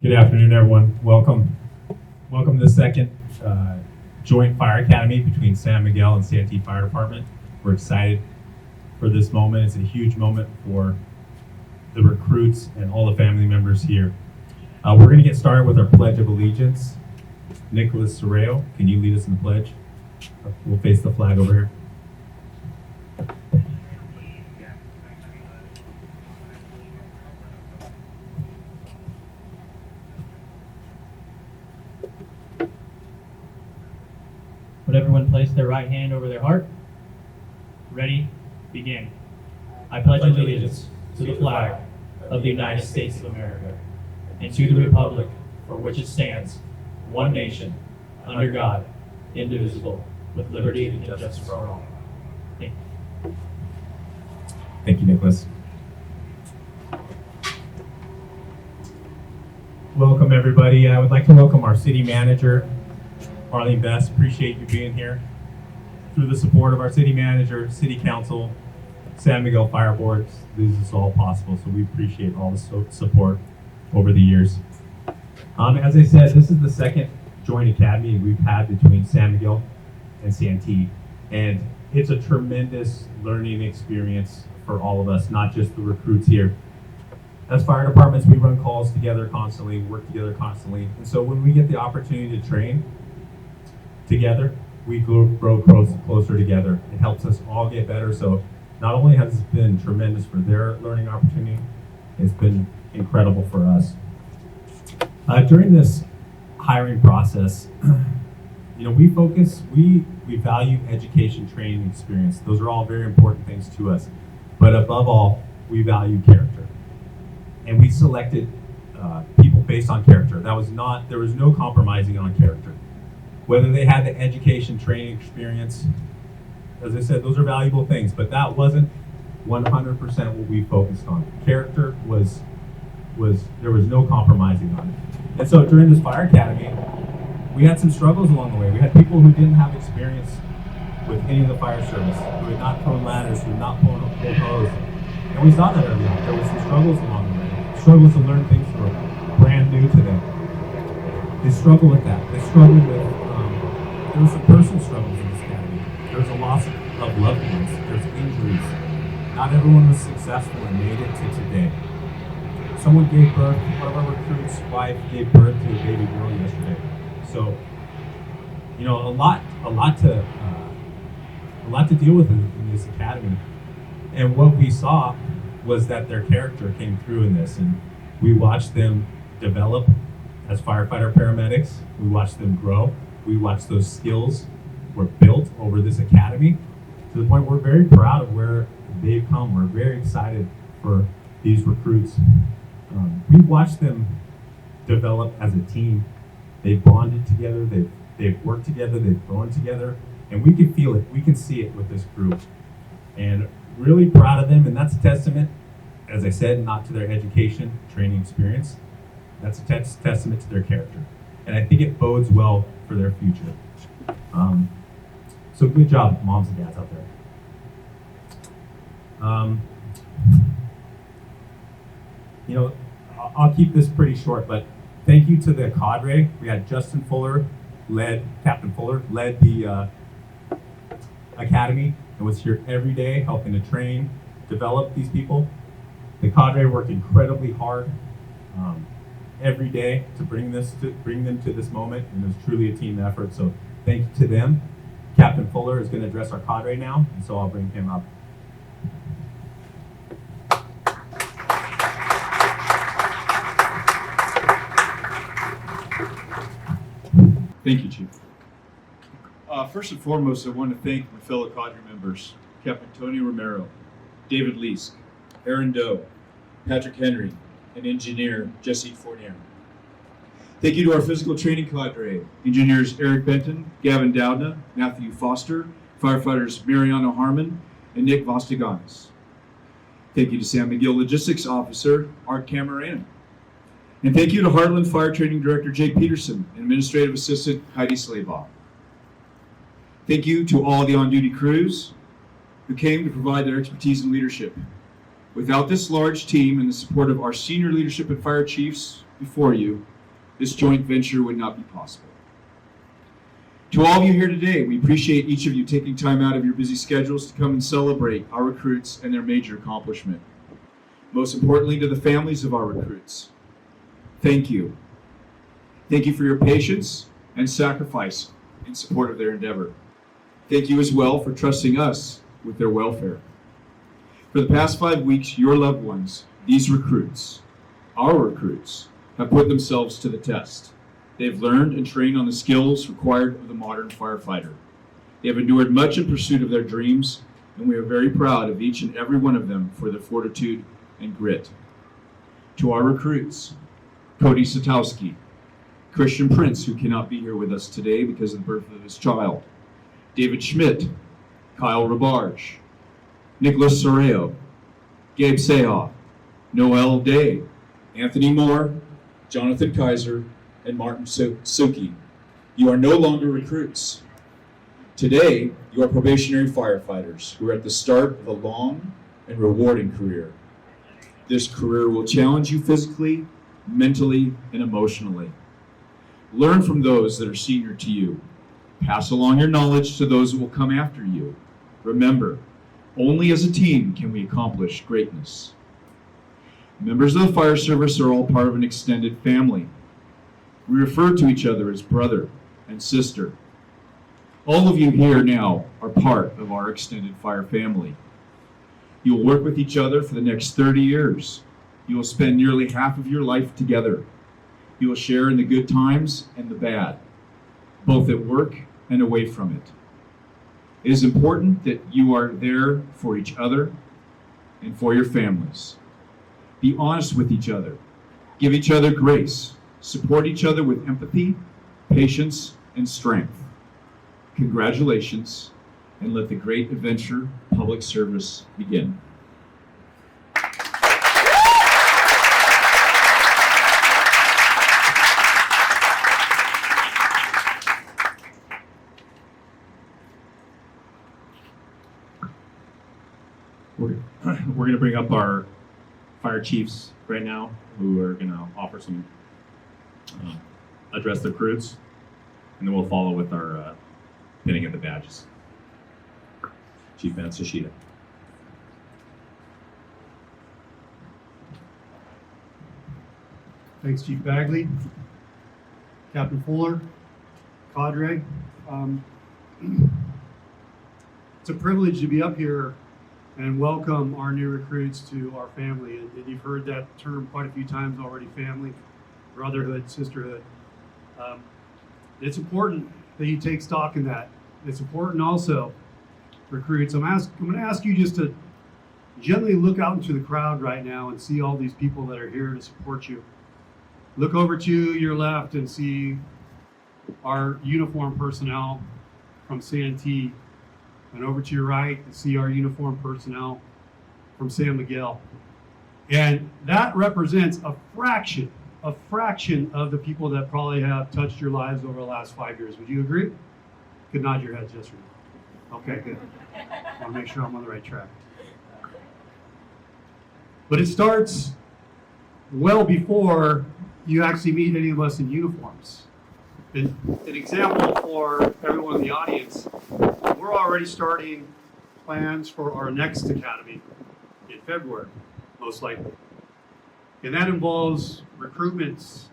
Good afternoon, everyone. Welcome to the second Joint Fire Academy between San Miguel and Santee Fire Department. We're excited for this moment. It's a huge moment for the recruits and all the family members here. We're going to get started with our Pledge of Allegiance. Nicholas Sorreo, can you lead us in the pledge? We'll face the flag over here. Would everyone place their right hand over their heart? Ready? Begin. I pledge allegiance to the flag of the United States of America and to the republic for which it stands, one nation, under God, indivisible, with liberty and justice for all. Thank you. Thank you, Nicholas. Welcome, everybody. I would like to welcome our city manager, Marlene Best. Appreciate you being here. Through the support of our city manager, city council, San Miguel Fire Board, this is all possible. So we appreciate all the support over the years. As I said, this is the second joint academy we've had between San Miguel and Santee, and it's a tremendous learning experience for all of us, not just the recruits here. As fire departments, we run calls together constantly, work together constantly, and so when we get the opportunity to train together, we grow closer together. It helps us all get better. So not only has it been tremendous for their learning opportunity, it's been incredible for us. During this hiring process, we value education, training, experience. Those are all very important things to us. But above all, we value character. And we selected people based on character. There was no compromising on character. Whether they had the education, training, experience, as I said, those are valuable things, but that wasn't 100% what we focused on. Character there was no compromising on it. And so during this fire academy, we had some struggles along the way. We had people who didn't have experience with any of the fire service, who had not thrown ladders, who had not pulled hose. And we saw that early on. There were some struggles along the way. Struggles to learn things that were brand new to them. They struggle with that. They struggled with there were some personal struggles in this academy. There was a loss of loved ones. There's injuries. Not everyone was successful and made it to today. Someone gave birth. One of our recruits' wife gave birth to a baby girl yesterday. So, a lot to deal with in this academy. And what we saw was that their character came through in this, and we watched them develop as firefighter paramedics. We watched them grow. We watched those skills were built over this academy to the point we're very proud of where they've come. We're very excited for these recruits. We've watched them develop as a team. They've bonded together. They've worked together. They've grown together, and we can feel it. We can see it with this group, and really proud of them. And that's a testament, as I said, not to their education, training, experience. That's a testament to their character, and I think it bodes well for their future. So good job, moms and dads out there. I'll keep this pretty short, but thank you to the cadre. We had Captain Fuller led the academy and was here every day helping to train, develop these people. The cadre worked incredibly hard every day to bring them to this moment, and it was truly a team effort. So thank you to them. Captain Fuller is going to address our cadre now, and so I'll bring him up. Thank you, Chief. First and foremost, I want to thank my fellow cadre members, Captain Tony Romero, David Leask, Aaron Doe, Patrick Henry, and Engineer Jesse Fournier. Thank you to our physical training cadre, Engineers Eric Benton, Gavin Dowdna, Matthew Foster, Firefighters Mariano Harmon, and Nick Vastaganis. Thank you to San Miguel Logistics Officer Art Cameron. And thank you to Heartland Fire Training Director Jay Peterson and Administrative Assistant Heidi Slaybaugh. Thank you to all the on-duty crews who came to provide their expertise and leadership. Without this large team and the support of our senior leadership and fire chiefs, before you, this joint venture would not be possible. To all of you here today, we appreciate each of you taking time out of your busy schedules to come and celebrate our recruits and their major accomplishment. Most importantly, to the families of our recruits, thank you. Thank you for your patience and sacrifice in support of their endeavor. Thank you as well for trusting us with their welfare. For the past 5 weeks, your loved ones, these recruits, our recruits, have put themselves to the test. They've learned and trained on the skills required of the modern firefighter. They have endured much in pursuit of their dreams, and we are very proud of each and every one of them for their fortitude and grit. To our recruits, Cody Satowski, Christian Prince, who cannot be here with us today because of the birth of his child, David Schmidt, Kyle Rabarge, Nicholas Soreo, Gabe Seha, Noel Day, Anthony Moore, Jonathan Kaiser, and Martin Suki. You are no longer recruits. Today, you are probationary firefighters who are at the start of a long and rewarding career. This career will challenge you physically, mentally, and emotionally. Learn from those that are senior to you. Pass along your knowledge to those that will come after you. Remember, only as a team can we accomplish greatness. Members of the fire service are all part of an extended family. We refer to each other as brother and sister. All of you here now are part of our extended fire family. You will work with each other for the next 30 years. You will spend nearly half of your life together. You will share in the good times and the bad, both at work and away from it. It is important that you are there for each other and for your families. Be honest with each other. Give each other grace. Support each other with empathy, patience, and strength. Congratulations, and let the great adventure public service begin. We're going to bring up our fire chiefs right now, who are going to offer some address the recruits, and then we'll follow with our pinning of the badges. Chief Matsushita. Thanks, Chief Bagley, Captain Fuller, Cadre. It's a privilege to be up here and welcome our new recruits to our family. And you've heard that term quite a few times already, family, brotherhood, sisterhood. It's important that you take stock in that. It's important also, recruits, I'm going to ask you just to gently look out into the crowd right now and see all these people that are here to support you. Look over to your left and see our uniformed personnel from Santee, and over to your right and see our uniformed personnel from San Miguel. And that represents a fraction of the people that probably have touched your lives over the last 5 years. Would you agree? You could nod your heads, yes or no. Okay, good. I want to make sure I'm on the right track. But it starts well before you actually meet any of us in uniforms. An example for everyone in the audience, we're already starting plans for our next academy in February, most likely. And that involves recruitments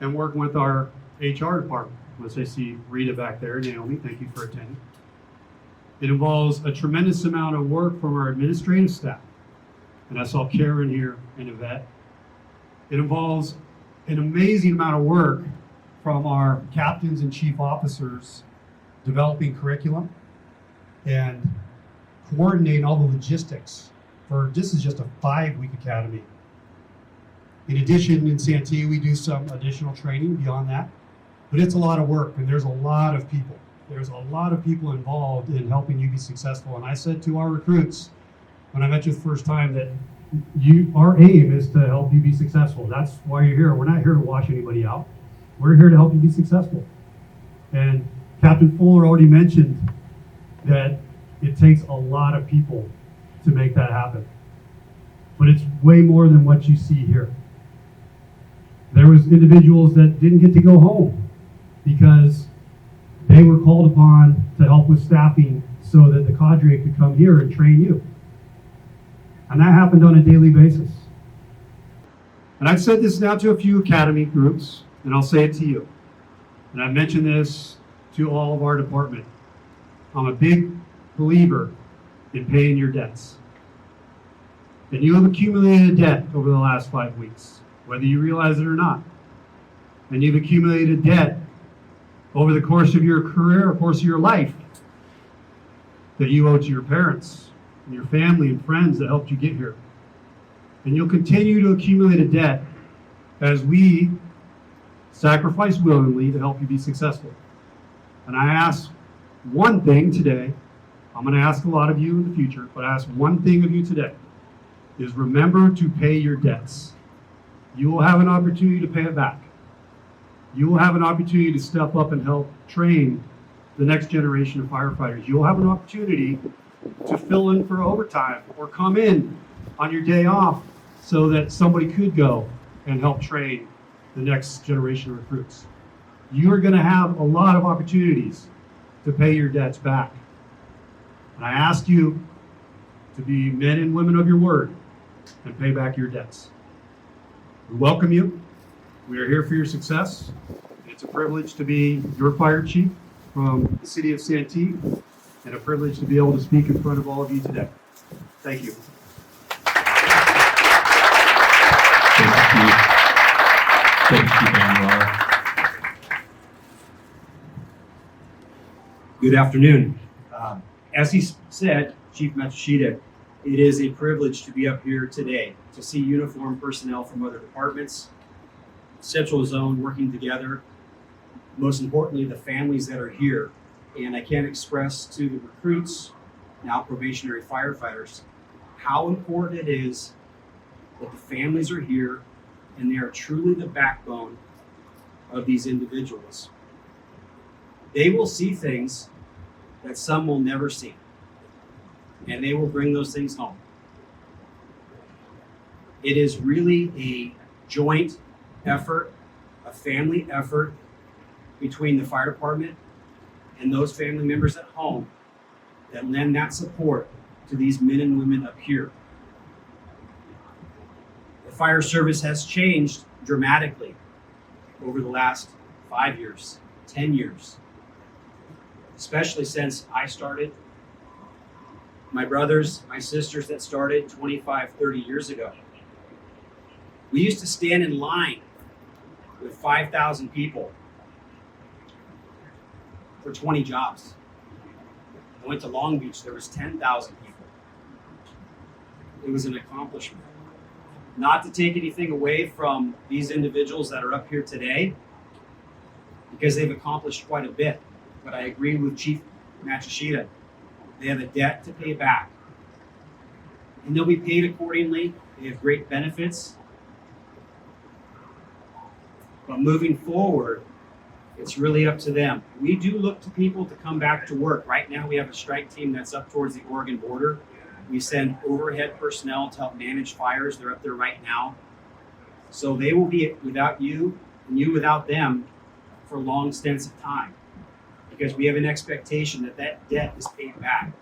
and working with our HR department. As I see Rita back there, Naomi, thank you for attending. It involves a tremendous amount of work from our administrative staff. And I saw Karen here and Yvette. It involves an amazing amount of work from our captains and chief officers developing curriculum and coordinating all the logistics for, this is just a 5-week academy. In addition, in Santee, we do some additional training beyond that, but it's a lot of work and there's a lot of people. There's a lot of people involved in helping you be successful. And I said to our recruits, when I met you the first time, that our aim is to help you be successful. That's why you're here. We're not here to wash anybody out. We're here to help you be successful. And Captain Fuller already mentioned that it takes a lot of people to make that happen. But it's way more than what you see here. There was individuals that didn't get to go home because they were called upon to help with staffing so that the cadre could come here and train you. And that happened on a daily basis. And I've said this now to a few academy groups, and I'll say it to you. And I've mentioned this to all of our department. I'm a big believer in paying your debts. And you have accumulated a debt over the last 5 weeks, whether you realize it or not. And you've accumulated debt over the course of your career, or course of your life, that you owe to your parents and your family and friends that helped you get here. And you'll continue to accumulate a debt as we sacrifice willingly to help you be successful. And I ask one thing today. I'm going to ask a lot of you in the future, but I ask one thing of you today, is remember to pay your debts. You will have an opportunity to pay it back. You will have an opportunity to step up and help train the next generation of firefighters. You will have an opportunity to fill in for overtime or come in on your day off so that somebody could go and help train the next generation of recruits. You are going to have a lot of opportunities to pay your debts back. And I ask you to be men and women of your word and pay back your debts. We welcome you. We are here for your success. It's a privilege to be your fire chief from the city of Santee, and a privilege to be able to speak in front of all of you today. Thank you. Good afternoon. As he said, Chief Matsushita, it is a privilege to be up here today to see uniformed personnel from other departments, Central Zone working together, most importantly, the families that are here. And I can't express to the recruits, now probationary firefighters, how important it is that the families are here and they are truly the backbone of these individuals. They will see things that some will never see, and they will bring those things home. It is really a joint effort, a family effort between the fire department and those family members at home that lend that support to these men and women up here. The fire service has changed dramatically over the last 5 years, 10 years, especially since I started. My brothers, my sisters that started 25, 30 years ago. We used to stand in line with 5,000 people for 20 jobs. I went to Long Beach, there was 10,000 people. It was an accomplishment. Not to take anything away from these individuals that are up here today, because they've accomplished quite a bit. But I agree with Chief Matsushita. They have a debt to pay back. And they'll be paid accordingly. They have great benefits. But moving forward, it's really up to them. We do look to people to come back to work. Right now we have a strike team that's up towards the Oregon border. We send overhead personnel to help manage fires. They're up there right now. So they will be without you and you without them for long stints of time, because we have an expectation that that debt is paid back.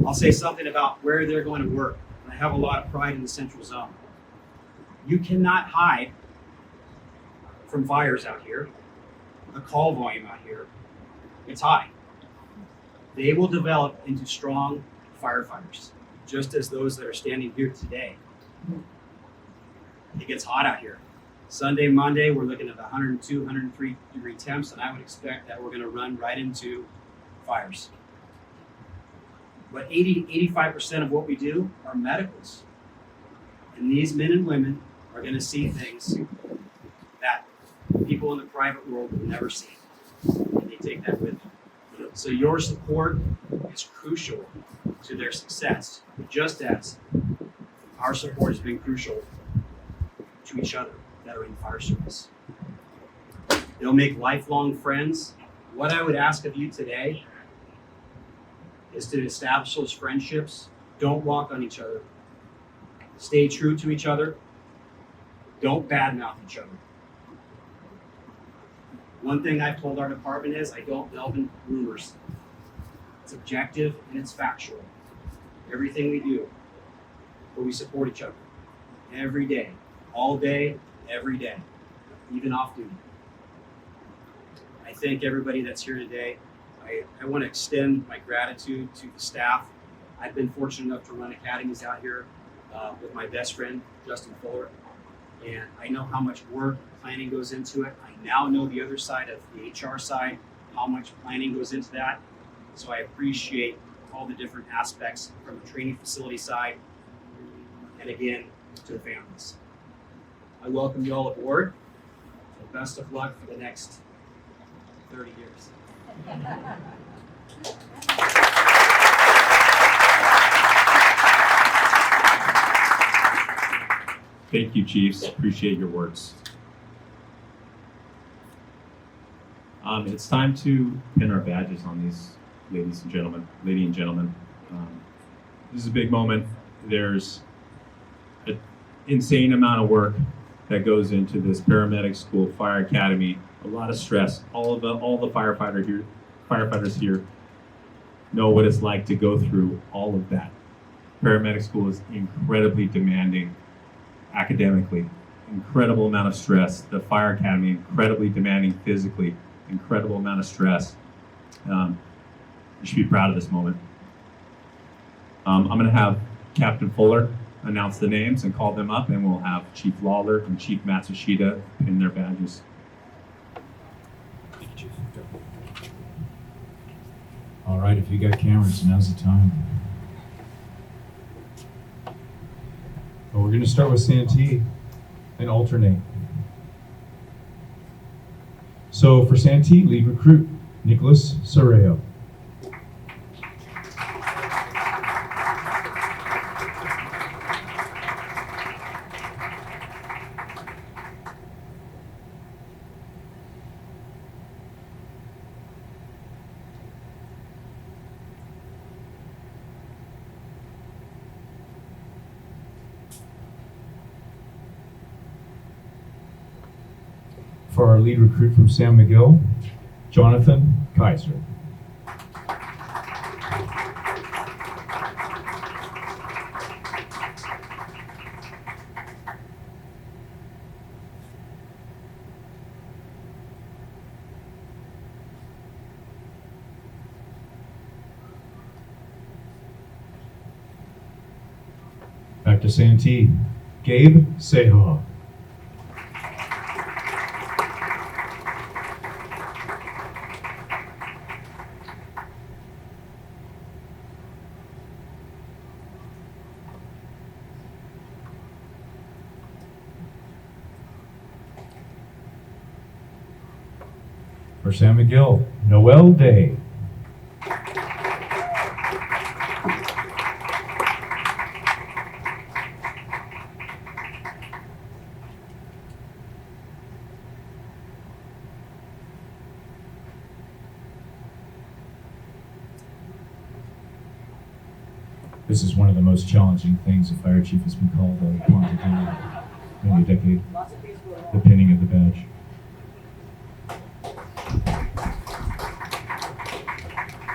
I'll say something about where they're going to work. I have a lot of pride in the Central Zone. You cannot hide from fires out here. The call volume out here, it's high. They will develop into strong firefighters, just as those that are standing here today. It gets hot out here. Sunday, Monday, we're looking at 102, 103 degree temps, and I would expect that we're going to run right into fires. But 85% of what we do are medicals. And these men and women are going to see things that people in the private world will never see. And they take that with them. So your support is crucial to their success, just as our support has been crucial to each other that are in fire service. They'll make lifelong friends. What I would ask of you today is to establish those friendships. Don't walk on each other. Stay true to each other. Don't badmouth each other. One thing I've told our department is I don't delve in rumors. It's objective and it's factual. Everything we do, but we support each other every day, all day, every day, even off duty. I thank everybody that's here today. I want to extend my gratitude to the staff. I've been fortunate enough to run academies out here with my best friend, Justin Fuller, and I know how much work planning goes into it. I now know the other side of the HR side, how much planning goes into that. So I appreciate all the different aspects from the training facility side, and again, to the families. I welcome you all aboard. So best of luck for the next 30 years. Thank you, Chiefs. Appreciate your words. It's time to pin our badges on these lady and gentlemen. This is a big moment. There's an insane amount of work that goes into this paramedic school, fire academy. A lot of stress. All the firefighters here know what it's like to go through all of that. Paramedic school is incredibly demanding academically, incredible amount of stress. The fire academy, incredibly demanding physically, incredible amount of stress. You should be proud of this moment. I'm going to have Captain Fuller announce the names and call them up, and we'll have Chief Lawler and Chief Matsushita pin their badges. All right, if you got cameras, now's the time. Well, we're going to start with Santee and alternate. So for Santee, lead recruit, Nicholas Soreo. For our lead recruit from San Miguel, Jonathan Kaiser. Back to Santee, Gabe Seha. For San Miguel, Noel Day. This is one of the most challenging things a fire chief has been called upon to do in maybe a decade, the pinning of the badge.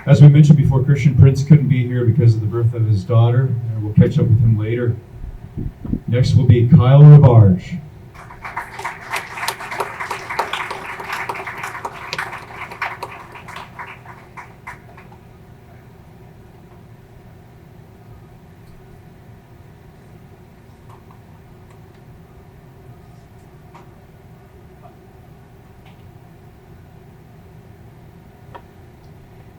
As we mentioned before, Christian Prince couldn't be here because of the birth of his daughter, and we'll catch up with him later. Next will be Kyle Rabarge.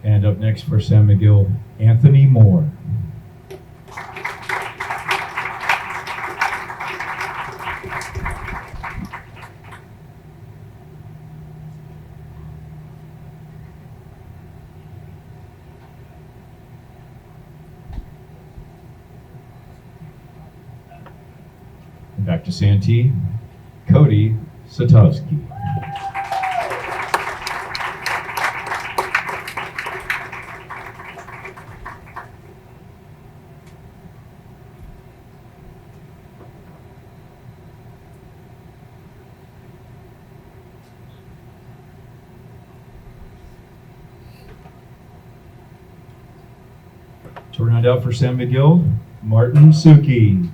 And up next for San Miguel, Anthony Moore. And back to Santee, Cody Satowski. To round out for San Miguel, Martin Suki.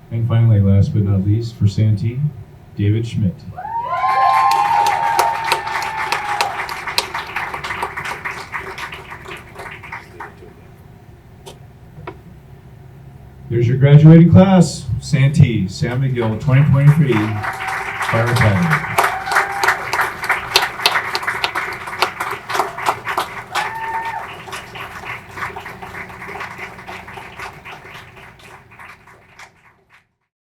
And finally, last but not least, for Santee, David Schmidt. There's your graduating class, Santee, San Miguel 2023 Fire Academy.